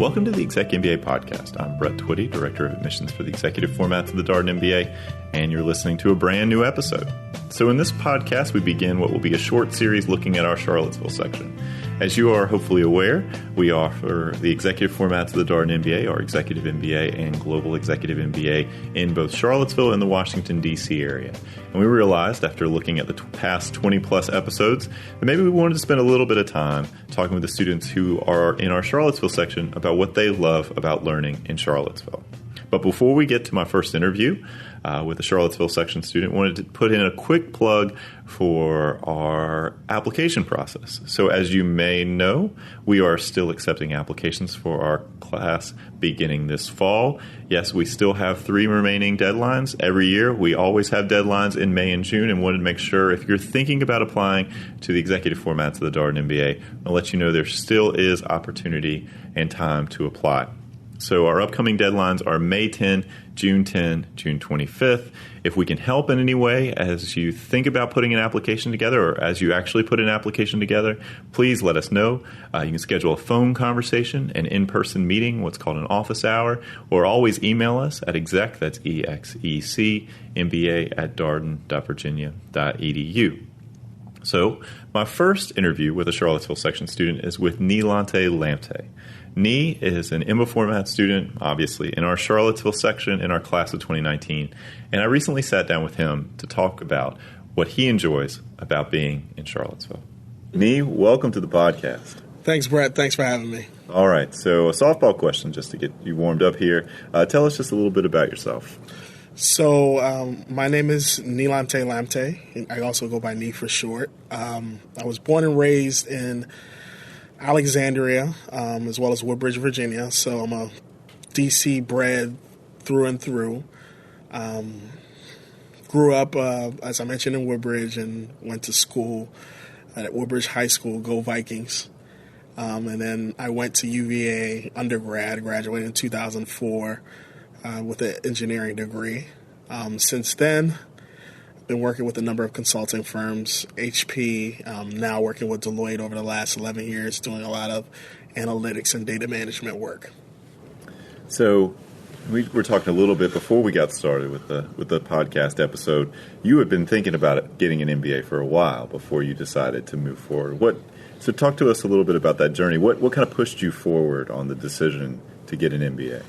Welcome to the ExecMBA podcast. I'm Brett Twitty, Director of Admissions for the Executive Formats of the Darden MBA, and you're listening to a brand new episode. So in this podcast, we begin what will be a short series looking at our Charlottesville section. As you are hopefully aware, we offer the Executive Formats of the Darden MBA, our Executive MBA and Global Executive MBA in both Charlottesville and the Washington, D.C. area. And we realized after looking at the past 20-plus episodes that maybe we wanted to spend a little bit of time talking with the students who are in our Charlottesville section about what they love about learning in Charlottesville. But before we get to my first interview with a Charlottesville section student, I wanted to put in a quick plug for our application process. So as you may know, we are still accepting applications for our class beginning this fall. Yes, we still have 3 remaining deadlines every year. We always have deadlines in May and June, and wanted to make sure if you're thinking about applying to the Executive Formats of the Darden MBA, I'll let you know there still is opportunity and time to apply. So our upcoming deadlines are May 10, June 10, June 25th. If we can help in any way as you think about putting an application together or as you actually put an application together, please let us know. You can schedule a phone conversation, an in-person meeting, what's called an office hour, or always email us at exec, that's EXEC, MBA at darden.virginia.edu. So my first interview with a Charlottesville section student is with Nii-Lante Lamptey. Nee is an EMBA format student, obviously, in our Charlottesville section in our class of 2019, and I recently sat down with him to talk about what he enjoys about being in Charlottesville. Nee, welcome to the podcast. Thanks, Brett. Thanks for having me. All right, so a softball question just to get you warmed up here. Tell us just a little bit about yourself. So my name is Nii-Lante Lamptey. I also go by Nee for short. I was born and raised in Alexandria, as well as Woodbridge, Virginia. So I'm a D.C. bred through and through. Grew up, as I mentioned, in Woodbridge and went to school at Woodbridge High School, Go Vikings. And then I went to UVA undergrad, graduated in 2004 with an engineering degree. Since then, been working with a number of consulting firms, HP, now working with Deloitte over the last 11 years, doing a lot of analytics and data management work. So we were talking a little bit before we got started with the podcast episode. You had been thinking about getting an MBA for a while before you decided to move forward. So talk to us a little bit about that journey. What kind of pushed you forward on the decision to get an MBA?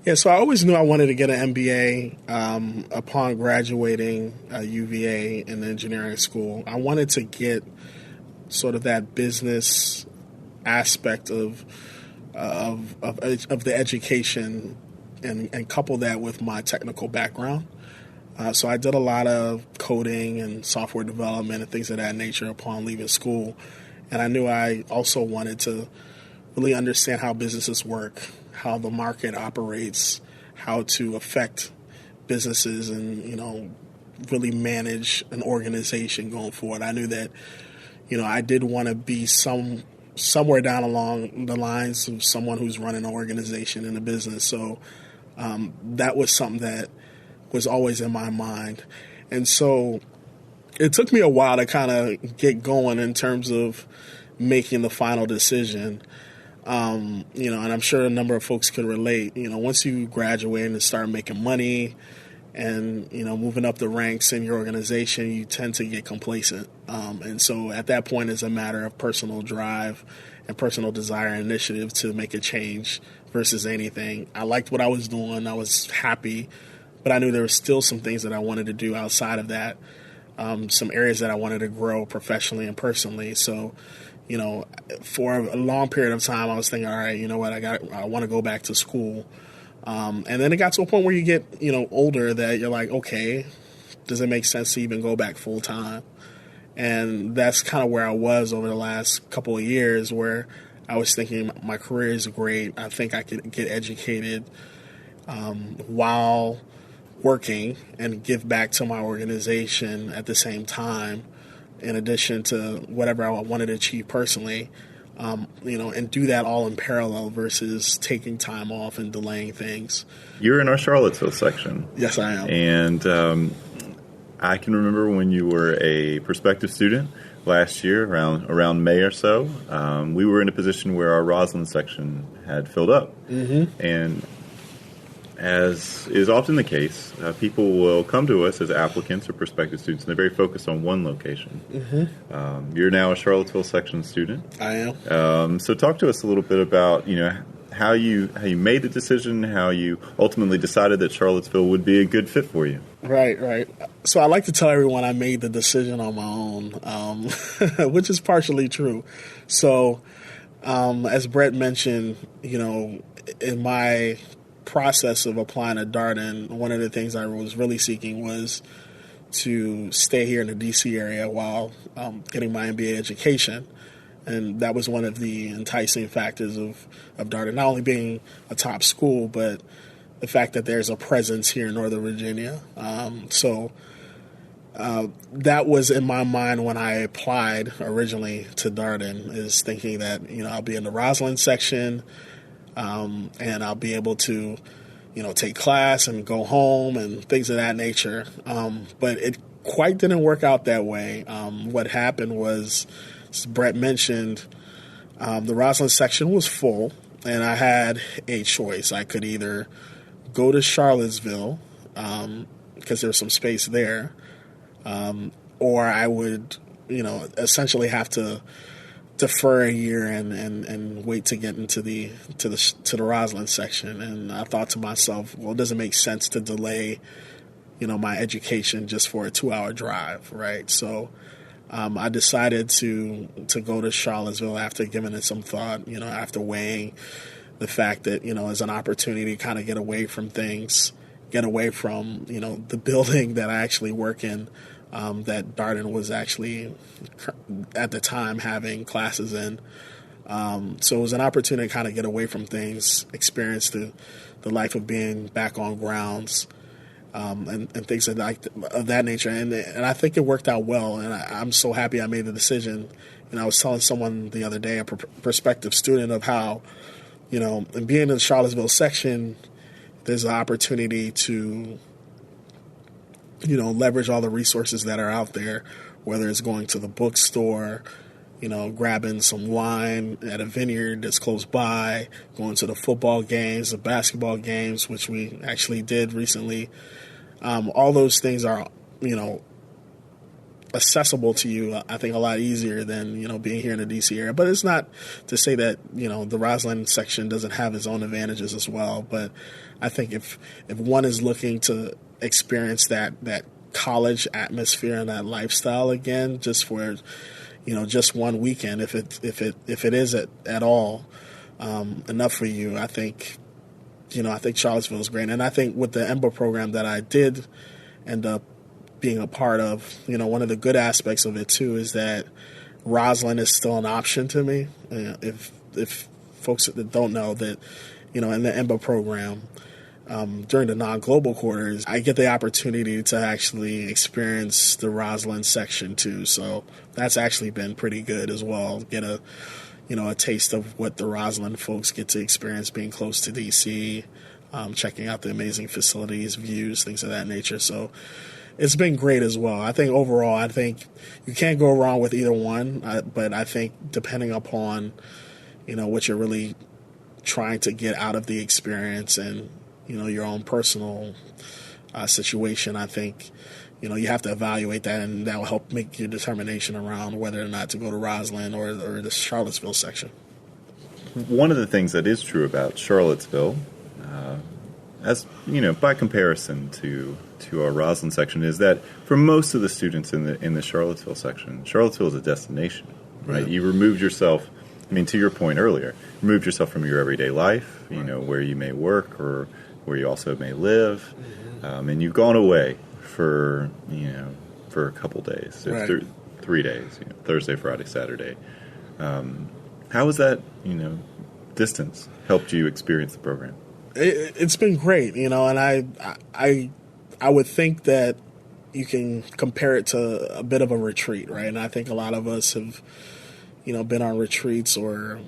Yeah, so I always knew I wanted to get an MBA upon graduating UVA in the engineering school. I wanted to get sort of that business aspect of the education and couple that with my technical background. So I did a lot of coding and software development and things of that nature upon leaving school. And I knew I also wanted to really understand how businesses work, how the market operates, how to affect businesses and, really manage an organization going forward. I knew that, I did want to be somewhere down along the lines of someone who's running an organization in a business. So that was something that was always in my mind. And so it took me a while to kind of get going in terms of making the final decision. And I'm sure a number of folks could relate. Once you graduate and start making money and, moving up the ranks in your organization, you tend to get complacent. And so at that point, it's a matter of personal drive and personal desire and initiative to make a change versus anything. I liked what I was doing. I was happy, but I knew there were still some things that I wanted to do outside of that, some areas that I wanted to grow professionally and personally. So, for a long period of time, I was thinking, all right, you know what, I want to go back to school. And then it got to a point where you get, older that you're like, okay, does it make sense to even go back full time? And that's kind of where I was over the last couple of years, where I was thinking my career is great. I think I could get educated while working and give back to my organization at the same time, in addition to whatever I wanted to achieve personally, and do that all in parallel versus taking time off and delaying things. You're in our Charlottesville section. Yes, I am. And I can remember when you were a prospective student last year, around May or so. We were in a position where our Roslyn section had filled up. Mm-hmm. And as is often the case, people will come to us as applicants or prospective students, and they're very focused on one location. Mm-hmm. You're now a Charlottesville section student. I am. So talk to us a little bit about, how you made the decision, how you ultimately decided that Charlottesville would be a good fit for you. Right. So I like to tell everyone I made the decision on my own, which is partially true. So as Brett mentioned, in my process of applying to Darden, one of the things I was really seeking was to stay here in the D.C. area while getting my MBA education. And that was one of the enticing factors of Darden, not only being a top school, but the fact that there's a presence here in Northern Virginia. So that was in my mind when I applied originally to Darden, is thinking that, I'll be in the Roslyn section, and I'll be able to, take class and go home and things of that nature. But it quite didn't work out that way. What happened was, as Brett mentioned, the Roslyn section was full, and I had a choice. I could either go to Charlottesville, because there's some space there, or I would, essentially have to defer a year and wait to get into the Roslyn section. And I thought to myself, well, it doesn't make sense to delay, my education just for a 2-hour drive, right? So I decided to go to Charlottesville after giving it some thought, after weighing the fact that, as an opportunity to kind of get away from things, get away from, the building that I actually work in, that Darden was actually at the time having classes in. So it was an opportunity to kind of get away from things, experience the life of being back on grounds, and things of that nature. And I think it worked out well, and I'm so happy I made the decision. And I was telling someone the other day, a prospective student, of how, and being in the Charlottesville section, there's an opportunity to, leverage all the resources that are out there, whether it's going to the bookstore, grabbing some wine at a vineyard that's close by, going to the football games, the basketball games, which we actually did recently. All those things are, accessible to you, I think, a lot easier than, being here in the D.C. area. But it's not to say that, the Roslyn section doesn't have its own advantages as well. But I think if one is looking to experience that college atmosphere and that lifestyle again, just for, just one weekend, if it is at all enough for you, I think Charlottesville is great. And I think with the EMBA program that I did end up being a part of, one of the good aspects of it too is that Roslyn is still an option to me. If folks that don't know that, in the EMBA program, during the non-global quarters, I get the opportunity to actually experience the Roslyn section too. So that's actually been pretty good as well. Get a taste of what the Roslyn folks get to experience being close to DC, checking out the amazing facilities, views, things of that nature. So it's been great as well. I think overall, you can't go wrong with either one. But I think depending upon, what you're really trying to get out of the experience and, your own personal situation, I think, you have to evaluate that, and that will help make your determination around whether or not to go to Roslyn or the Charlottesville section. One of the things that is true about Charlottesville, as by comparison to our Roslyn section, is that for most of the students in the Charlottesville section, Charlottesville is a destination, right? You removed yourself. To your point earlier, removed yourself from your everyday life, where you may work or where you also may live, and you've gone away for a couple days, 3 days, Thursday, Friday, Saturday. How has that distance helped you experience the program? It's been great, and I would think that you can compare it to a bit of a retreat, right? And I think a lot of us have been on retreats or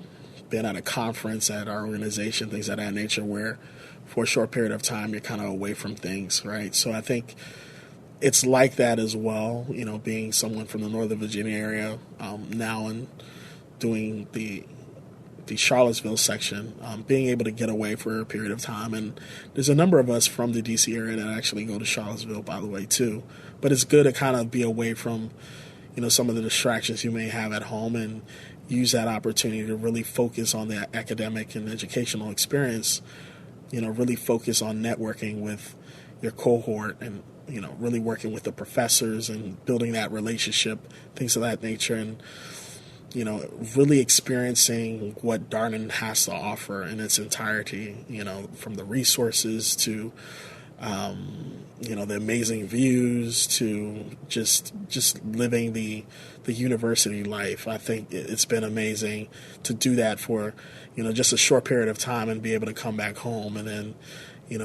been at a conference at our organization, things of that nature, where for a short period of time you're kind of away from things, right? So I think it's like that as well, being someone from the Northern Virginia area now and doing the Charlottesville section, being able to get away for a period of time. And there's a number of us from the D.C. area that actually go to Charlottesville, by the way, too. But it's good to kind of be away from, some of the distractions you may have at home and use that opportunity to really focus on the academic and educational experience, really focus on networking with your cohort and, really working with the professors and building that relationship, things of that nature. And, really experiencing what Darden has to offer in its entirety, from the resources to, the amazing views to just living the university life. I think it's been amazing to do that for, just a short period of time and be able to come back home and then,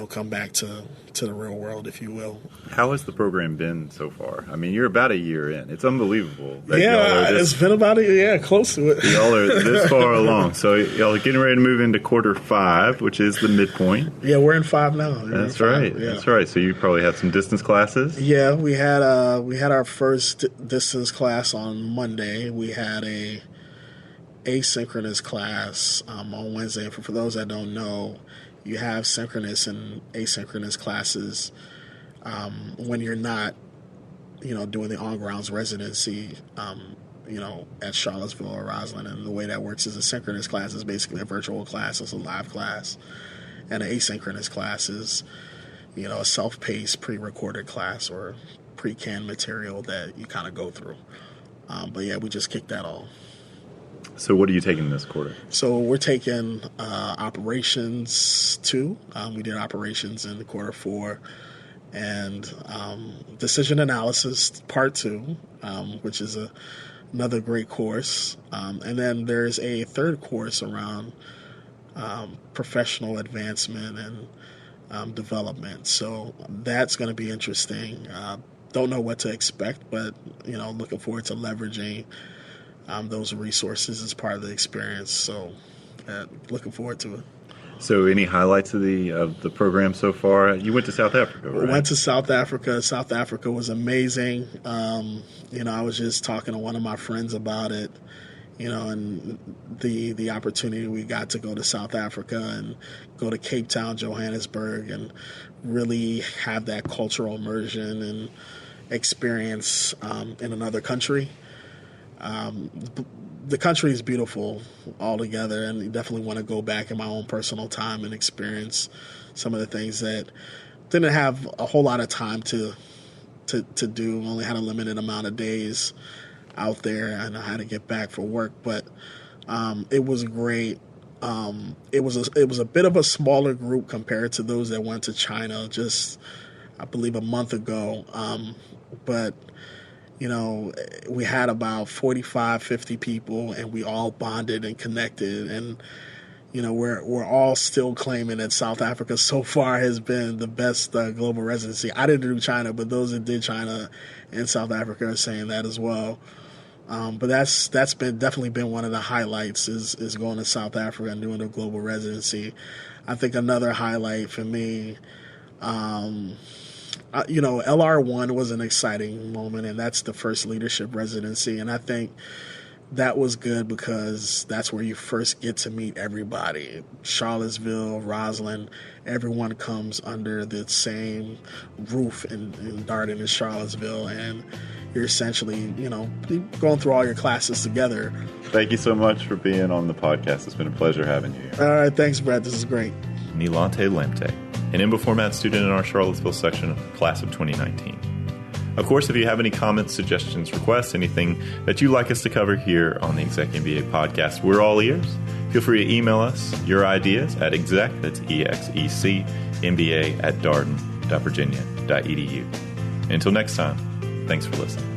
come back to the real world, if you will. How has the program been so far? I mean, you're about a year in. It's unbelievable. It's been about close to it. Y'all are this far along. So y'all are getting ready to move into quarter 5, which is the midpoint. Yeah, we're in 5 now. That's right. Yeah. That's right. So you probably have some distance classes? Yeah, we had our first distance class on Monday. We had a asynchronous class on Wednesday. And for those that don't know, you have synchronous and asynchronous classes when you're not, doing the on-grounds residency, at Charlottesville or Roslyn. And the way that works is a synchronous class is basically a virtual class. It's a live class. And an asynchronous class is, a self-paced, pre-recorded class or pre-canned material that you kind of go through. But yeah, we just kicked that off. So what are you taking this quarter? So we're taking operations 2. We did operations in quarter 4, and decision analysis part 2, which is another great course. And then there's a third course around professional advancement and development. So that's going to be interesting. Don't know what to expect, but looking forward to leveraging those resources as part of the experience. So looking forward to it. So any highlights of the program so far? You went to South Africa, right? I went to South Africa. South Africa was amazing. I was just talking to one of my friends about it, and the opportunity we got to go to South Africa and go to Cape Town, Johannesburg, and really have that cultural immersion and experience in another country. The country is beautiful altogether, and you definitely want to go back in my own personal time and experience some of the things that didn't have a whole lot of time to do. Only had a limited amount of days out there, and I had to get back for work. But it was great. It was a bit of a smaller group compared to those that went to China just, I believe, a month ago. But we had about 45, 50 people, and we all bonded and connected. And, we're all still claiming that South Africa so far has been the best global residency. I didn't do China, but those that did China and South Africa are saying that as well. But that's definitely been one of the highlights is going to South Africa and doing a global residency. I think another highlight for me, LR1 was an exciting moment, and that's the first leadership residency. And I think that was good because that's where you first get to meet everybody. Charlottesville, Roslyn, everyone comes under the same roof in Darden and Charlottesville, and you're essentially, going through all your classes together. Thank you so much for being on the podcast. It's been a pleasure having you here. All right, thanks, Brett. This is great. Nii-Lante Lamptey, an EMBA format student in our Charlottesville section, class of 2019. Of course, if you have any comments, suggestions, requests, anything that you'd like us to cover here on the ExecMBA podcast, we're all ears. Feel free to email us your ideas at exec, that's EXEC, MBA @darden.virginia.edu. And until next time, thanks for listening.